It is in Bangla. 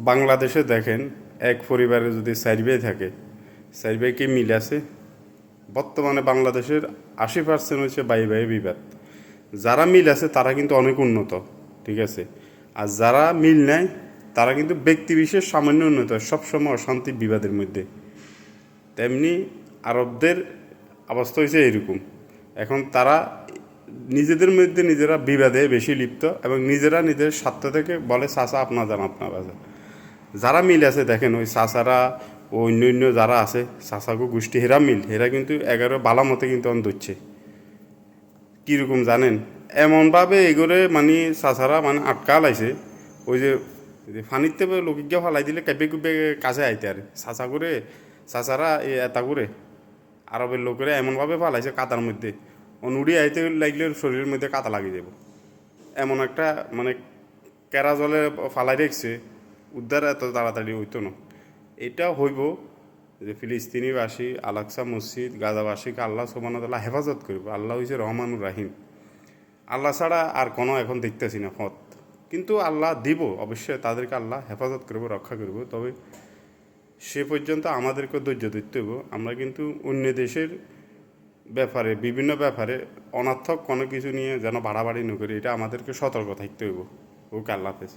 বাংলাদেশে দেখেন এক পরিবারে যদি 4 ভাই থাকে, 4 ভাই কি মিল আছে? বর্তমানে বাংলাদেশের 80% হচ্ছে ভাই ভাই বিবাদ। যারা মিল আছে তারা কিন্তু অনেক উন্নত, ঠিক আছে। আর যারা মিল নাই তারা কিন্তু ব্যক্তি বিশেষ সামান্য উন্নত, সবসময় অশান্তি বিবাদের মধ্যে। তেমনি আরবদের অবস্থা হয়েছে এরকম। এখন তারা নিজেদের মধ্যে নিজেরা বিবাদে বেশি লিপ্ত এবং নিজেরা নিজের স্বার্থ থেকে বলে চাচা আপনার যান আপনার বাজা। যারা মিল আছে দেখেন ওই চাচারা ও অন্য যারা আছে চাচাগো গোষ্ঠী হেরা মিল, হেরা কিন্তু 11 বালা মতে কিন্তু অন ধরছে। কীরকম জানেন? এমনভাবে এগোরে মানে চাচারা মানে আটকা লাইছে, ওই যে ফানিতে লোকিজ্ঞা ফালাই দিলে কেঁপে কুপে কাছে আইতে আর চাচা করে চাচারা এটা করে আরবের লোকেরা এমনভাবে ফালাইছে কাতার মধ্যে, নুড়ি আইতে লাগলে শরীরের মধ্যে কাতা লাগিয়ে যাব। এমন একটা মানে কেরা জলে ফালাই রেখছে, উদ্ধার এত তাড়াতাড়ি হইতো না। এটা হইব যে ফিলিস্তিনিবাসী আলাকসা মসজিদ গাজাবাসীকে আল্লাহ সুবহানাহু ওয়া তাআলা হেফাজত করবে। আল্লাহ হইছে রহমানুর রাহিম। আল্লাহ ছাড়া আর কোনো এখন দেখতেছি না পথ, কিন্তু আল্লাহ দিব, অবশ্যই তাদেরকে আল্লাহ হেফাজত করবো, রক্ষা করবো। তবে সে পর্যন্ত আমাদেরকে ধৈর্য ধরতে হইব। আমরা কিন্তু অন্য দেশের ব্যাপারে বিভিন্ন ব্যাপারে অনর্থক কোনো কিছু নিয়ে যেন বাড়াবাড়ি না করি, এটা আমাদেরকে সতর্ক থাকতে হইব। ওকে, আল্লাহ হাফেজ।